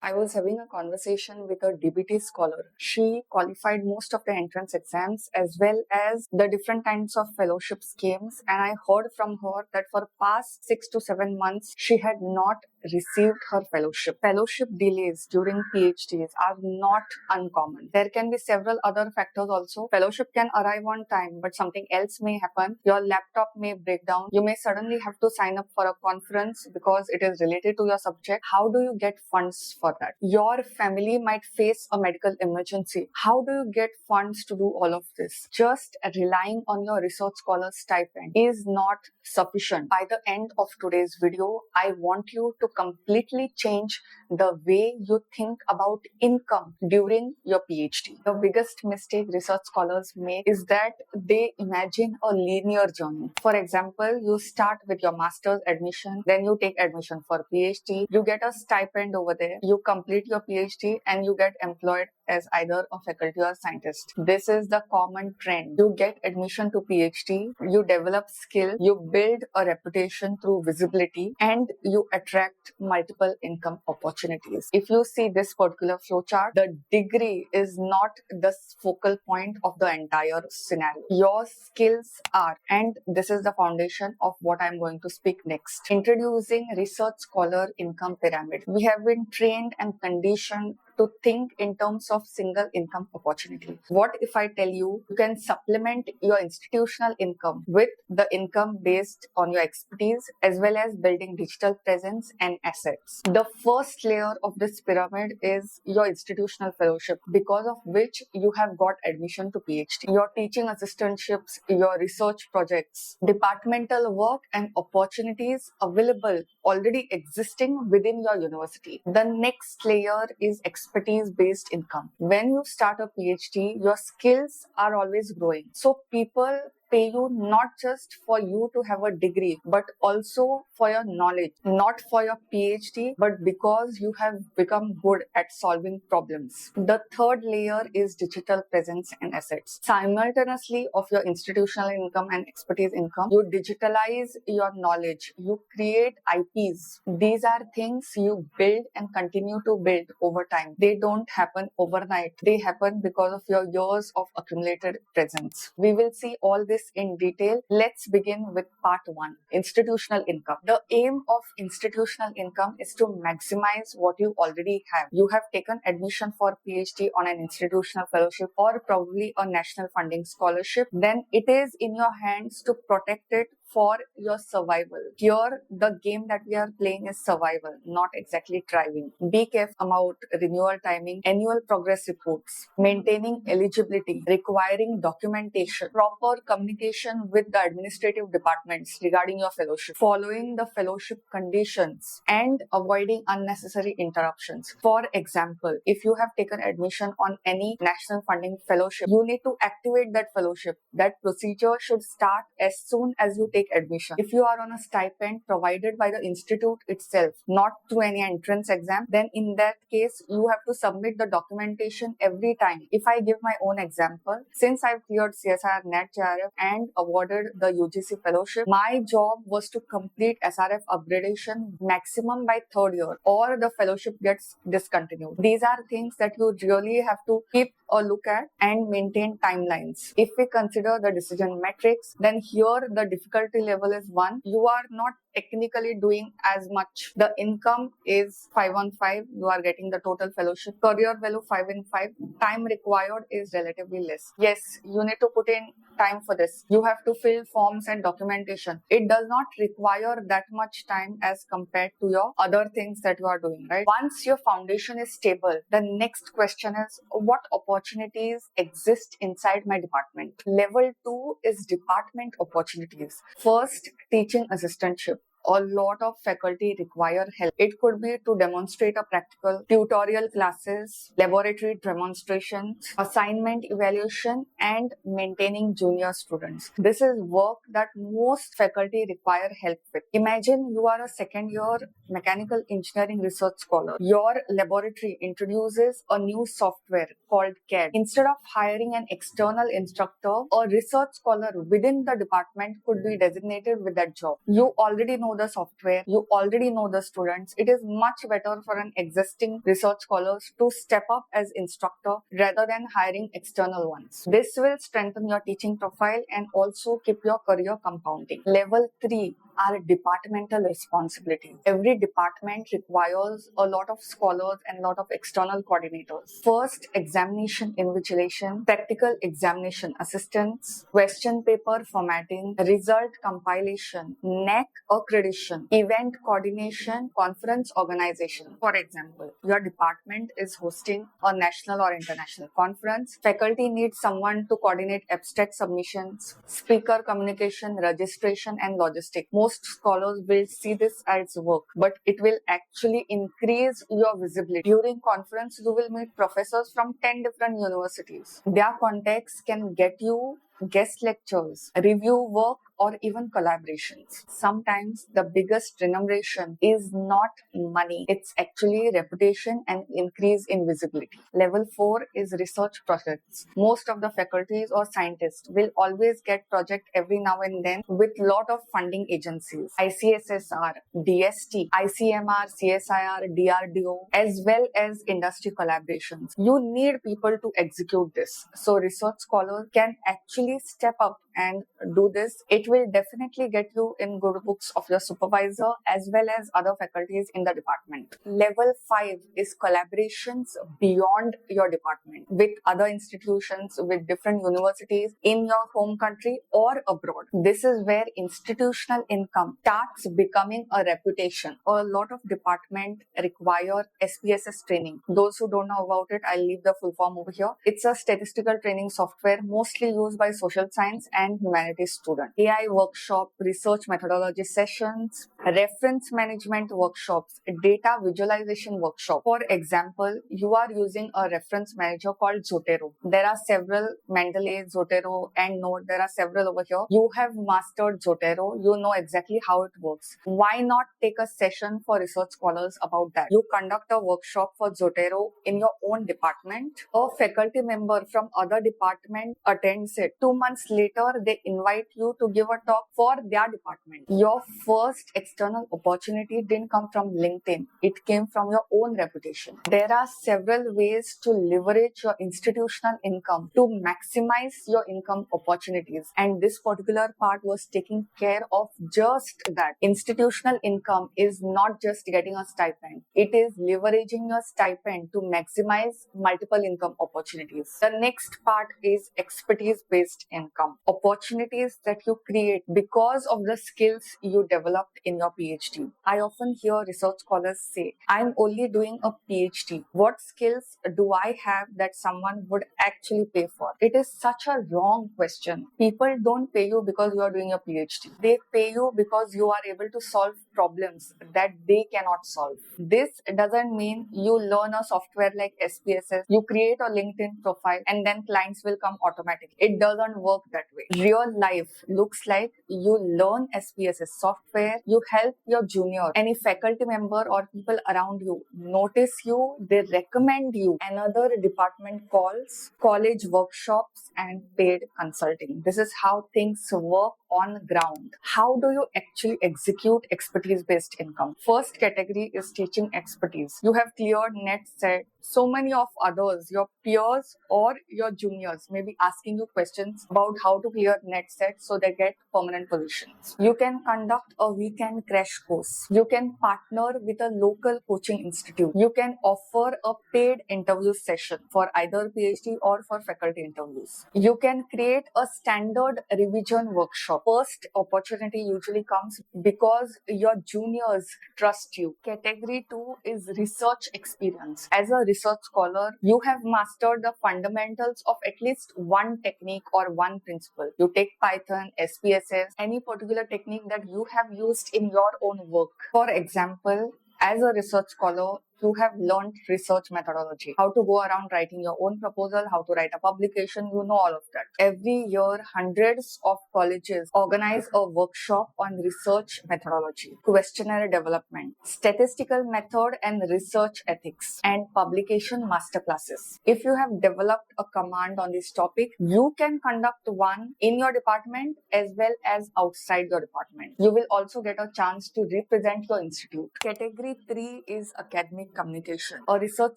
I was having a conversation with a DBT scholar. She qualified most of the entrance exams as well as the different kinds of fellowship schemes, and I heard from her that for past 6 to 7 months she had not received her fellowship. Fellowship delays during PhDs are not uncommon. There can be several other factors also. Fellowship can arrive on time, but something else may happen. Your laptop may break down. You may suddenly have to sign up for a conference because it is related to your subject. How do you get funds for that? Your family might face a medical emergency. How do you get funds to do all of this? Just relying on your research scholar stipend is not sufficient. By the end of today's video, I want you to completely change the way you think about income during your PhD. The biggest mistake research scholars make is that they imagine a linear journey. For example, you start with your master's admission, then you take admission for PhD, you get a stipend over there, you complete your PhD, and you get employed as either a faculty or scientist. This is the common trend. You get admission to PhD, you develop skill, you build a reputation through visibility, and you attract multiple income opportunities. If you see this particular flowchart, the degree is not the focal point of the entire scenario. Your skills are, and this is the foundation of what I'm going to speak next. Introducing research scholar income pyramid. We have been trained and conditioned to think in terms of single income opportunity. What if I tell you you can supplement your institutional income with the income based on your expertise as well as building digital presence and assets? The first layer of this pyramid is your institutional fellowship, because of which you have got admission to PhD. Your teaching assistantships, your research projects, departmental work and opportunities available already existing within your university. The next layer is expertise-based income. When you start a PhD, your skills are always growing. So people pay you not just for you to have a degree, but also for your knowledge, not for your PhD, but because you have become good at solving problems. The third layer is digital presence and assets. Simultaneously of your institutional income and expertise income, you digitalize your knowledge, you create IPs. These are things you build and continue to build over time. They don't happen overnight. They happen because of your years of accumulated presence. We will see all this in detail. Let's begin with part 1, institutional income. The aim of institutional income is to maximize what you already have. You have taken admission for PhD on an institutional fellowship or probably a national funding scholarship. Then it is in your hands to protect it for your survival. Here, the game that we are playing is survival, not exactly thriving. Be careful about renewal timing, annual progress reports, maintaining eligibility, requiring documentation, proper communication with the administrative departments regarding your fellowship, following the fellowship conditions, and avoiding unnecessary interruptions. For example, if you have taken admission on any national funding fellowship, you need to activate that fellowship. That procedure should start as soon as you take admission. If you are on a stipend provided by the institute itself, not through any entrance exam, then in that case, you have to submit the documentation every time. If I give my own example, since I've cleared CSIR, NET, JRF and awarded the UGC fellowship, my job was to complete SRF upgradation maximum by 3rd year or the fellowship gets discontinued. These are things that you really have to keep a look at and maintain timelines. If we consider the decision metrics, then here the difficulty level is 1. You are not technically doing as much. The income is 5 on 5. You are getting the total fellowship. Career value 5 in 5. Time required is relatively less. Yes, you need to put in time for this. You have to fill forms and documentation. It does not require that much time as compared to your other things that you are doing, right? Once your foundation is stable, the next question is, what opportunities exist inside my department? Level 2 is department opportunities. First, teaching assistantship. A lot of faculty require help. It could be to demonstrate a practical, tutorial classes, laboratory demonstrations, assignment evaluation, and maintaining junior students. This is work that most faculty require help with. Imagine you are a second year mechanical engineering research scholar. Your laboratory introduces a new software called CAD. Instead of hiring an external instructor, a research scholar within the department could be designated with that job. You already know know the software, you already know the students. It is much better for an existing research scholars to step up as instructor rather than hiring external ones. This will strengthen your teaching profile and also keep your career compounding. Level 3 are departmental responsibilities. Every department requires a lot of scholars and a lot of external coordinators. First, examination invigilation, practical examination assistance, question paper formatting, result compilation, NAC accreditation, event coordination, conference organization. For example, your department is hosting a national or international conference. Faculty needs someone to coordinate abstract submissions, speaker communication, registration, and logistics. Most scholars will see this as work, but it will actually increase your visibility. During conference, you will meet professors from 10 different universities. Their contacts can get you guest lectures, review work, or even collaborations. Sometimes the biggest remuneration is not money, it's actually reputation and increase in visibility. Level 4 is research projects. Most of the faculties or scientists will always get project every now and then with lot of funding agencies, ICSSR, DST, ICMR, CSIR, DRDO, as well as industry collaborations. You need people to execute this. So research scholars can actually step up and do this. It will definitely get you in good books of your supervisor as well as other faculties in the department. Level 5 is collaborations beyond your department with other institutions, with different universities in your home country or abroad. This is where institutional income starts becoming a reputation. A lot of departments require SPSS training. Those who don't know about it, I'll leave the full form over here. It's a statistical training software mostly used by social science and humanities students. AI workshop, research methodology sessions, reference management workshops, data visualization workshop. For example, you are using a reference manager called Zotero. There are several, Mendeley, Zotero, and Node. There are several over here. You have mastered Zotero. You know exactly how it works. Why not take a session for research scholars about that? You conduct a workshop for Zotero in your own department. A faculty member from other department attends it. 2 months later, they invite you to give a talk for their department. Your first external opportunity didn't come from LinkedIn. It came from your own reputation. There are several ways to leverage your institutional income to maximize your income opportunities. And this particular part was taking care of just that. Institutional income is not just getting a stipend. It is leveraging your stipend to maximize multiple income opportunities. The next part is expertise-based income. Opportunities that you create because of the skills you developed in your PhD. I often hear research scholars say, I'm only doing a PhD. What skills do I have that someone would actually pay for? It is such a wrong question. People don't pay you because you are doing a PhD. They pay you because you are able to solve problems that they cannot solve. This doesn't mean you learn a software like SPSS, you create a LinkedIn profile, and then clients will come automatically. It doesn't work that way. Real life looks like you learn SPSS software, you help your junior, any faculty member or people around you notice you, they recommend you. Another department calls college workshops and paid consulting. This is how things work on ground. How do you actually execute expertise-based income? First category is teaching expertise. You have cleared NET, SET. So many of others, your peers or your juniors may be asking you questions about how to clear NET, SET so they get permanent positions. You can conduct a weekend crash course. You can partner with a local coaching institute. You can offer a paid interview session for either PhD or for faculty interviews. You can create a standard revision workshop. First opportunity usually comes because your juniors trust you. Category 2 is research experience. As a research scholar, you have mastered the fundamentals of at least one technique or one principle. You take Python, SPSS, any particular technique that you have used in your own work. For example, as a research scholar, you have learned research methodology, how to go around writing your own proposal, how to write a publication, you know all of that. Every year, hundreds of colleges organize a workshop on research methodology, questionnaire development, statistical method and research ethics, and publication masterclasses. If you have developed a command on this topic, you can conduct one in your department as well as outside your department. You will also get a chance to represent your institute. Category 3 is academic communication. A research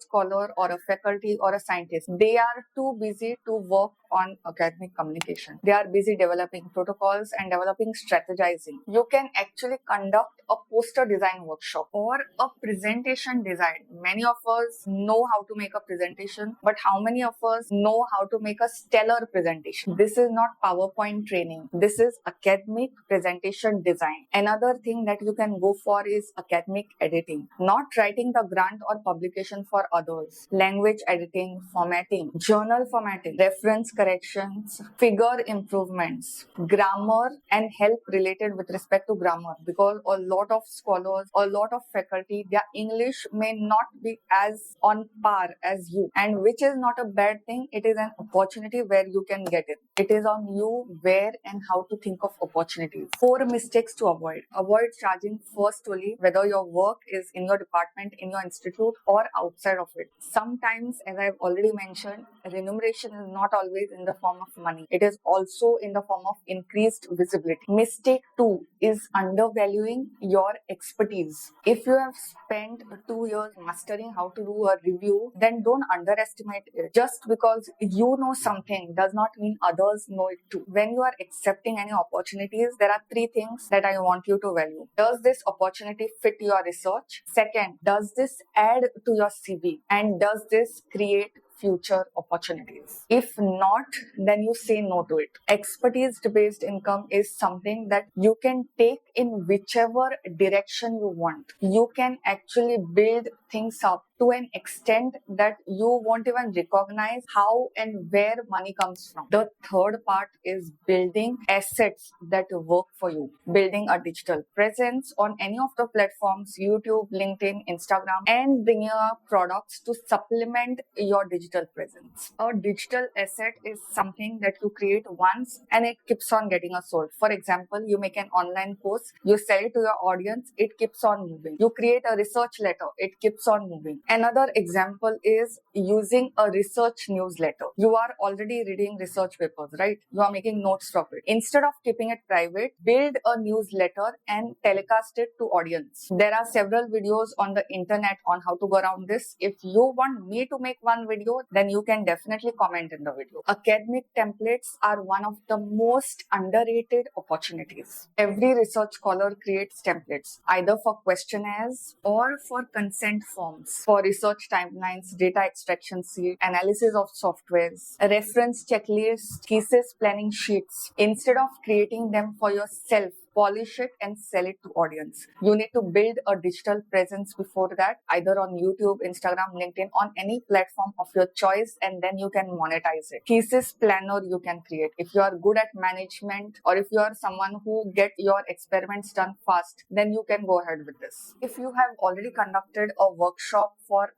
scholar or a faculty or a scientist, they are too busy to work on academic communication. They are busy developing protocols and developing strategizing. You can actually conduct a poster design workshop or a presentation design. Many of us know how to make a presentation, but how many of us know how to make a stellar presentation? This is not PowerPoint training. This is academic presentation design. Another thing that you can go for is academic editing. Not writing the grant or publication for others. Language editing, formatting, journal formatting, reference corrections, figure improvements, grammar and help related with respect to grammar, because a lot of scholars, a lot of faculty, their English may not be as on par as you, and which is not a bad thing. It is an opportunity where you can get it. It is on you where and how to think of opportunities. 4 mistakes to avoid. Avoid charging firstly, whether your work is in your department, in your institute or outside of it. Sometimes, as I've already mentioned, remuneration is not always in the form of money. It is also in the form of increased visibility. Mistake 2 is undervaluing your expertise. If you have spent 2 years mastering how to do a review, then don't underestimate it. Just because you know something does not mean others know it too. When you are accepting any opportunities, there are 3 things that I want you to value. Does this opportunity fit your research? Second, does this add to your CV? And does this create future opportunities? If not, then you say no to it. Expertise-based income is something that you can take in whichever direction you want. You can actually build things up to an extent that you won't even recognize how and where money comes from. The third part is building assets that work for you. Building a digital presence on any of the platforms, YouTube, LinkedIn, Instagram, and bringing up products to supplement your digital presence. A digital asset is something that you create once and it keeps on getting sold. For example, you make an online course, you sell it to your audience, it keeps on moving. You create a research letter, it keeps on moving. Another example is using a research newsletter. You are already reading research papers, right? You are making notes from it. Instead of keeping it private, build a newsletter and telecast it to audience. There are several videos on the internet on how to go around this. If you want me to make one video, then you can definitely comment in the video. Academic templates are one of the most underrated opportunities. Every research scholar creates templates, either for questionnaires or for consent forms, for research timelines, data extraction sheet, analysis of softwares, reference checklists, thesis planning sheets. Instead of creating them for yourself, polish it and sell it to audience. You need to build a digital presence before that, either on YouTube, Instagram, LinkedIn, on any platform of your choice, and then you can monetize it. Thesis planner you can create. If you are good at management or if you are someone who get your experiments done fast, then you can go ahead with this. If you have already conducted a workshop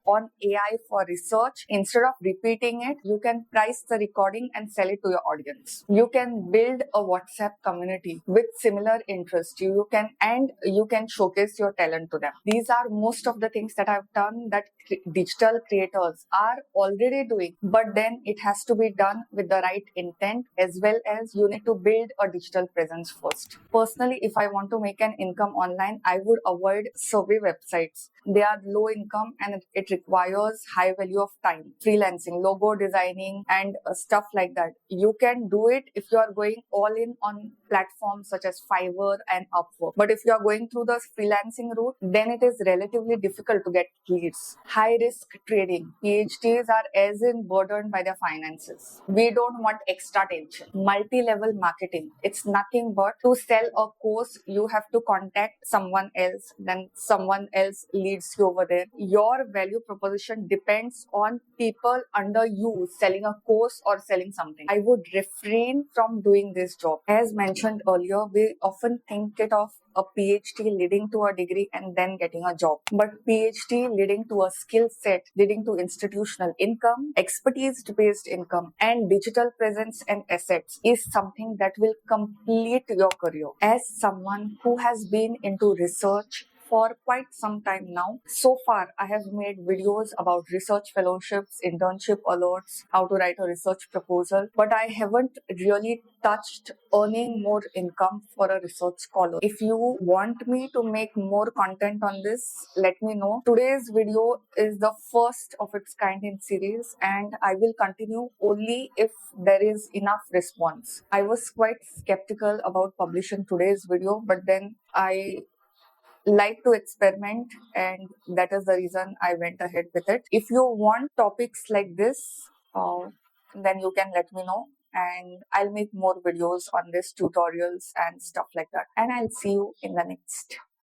on AI for research, instead of repeating it, you can price the recording and sell it to your audience. You can build a WhatsApp community with similar interest. You can showcase your talent to them. These are most of the things that I've done that digital creators are already doing, but then it has to be done with the right intent, as well as you need to build a digital presence first. Personally, if I want to make an income online, I would avoid survey websites. They are low income and it requires high value of time. Freelancing, logo designing and stuff like that. You can do it if you are going all in on platforms such as Fiverr and Upwork. But if you are going through the freelancing route, then it is relatively difficult to get leads. High risk trading. PhDs are as in burdened by their finances. We don't want extra tension. Multi-level marketing. It's nothing but to sell a course, you have to contact someone else, then someone else leads you over there. Your value proposition depends on people under you selling a course or selling something. I would refrain from doing this job. As mentioned earlier, we often often think it of a PhD leading to a degree and then getting a job. But PhD leading to a skill set, leading to institutional income, expertise-based income, and digital presence and assets is something that will complete your career. As someone who has been into research for quite some time now. So far, I have made videos about research fellowships, internship alerts, how to write a research proposal, but I haven't really touched earning more income for a research scholar. If you want me to make more content on this, let me know. Today's video is the first of its kind in series, and I will continue only if there is enough response. I was quite skeptical about publishing today's video, but then I like to experiment, and that is the reason I went ahead with it. If you want topics like this, then you can let me know, and I'll make more videos on this, tutorials and stuff like that. And I'll see you in the next.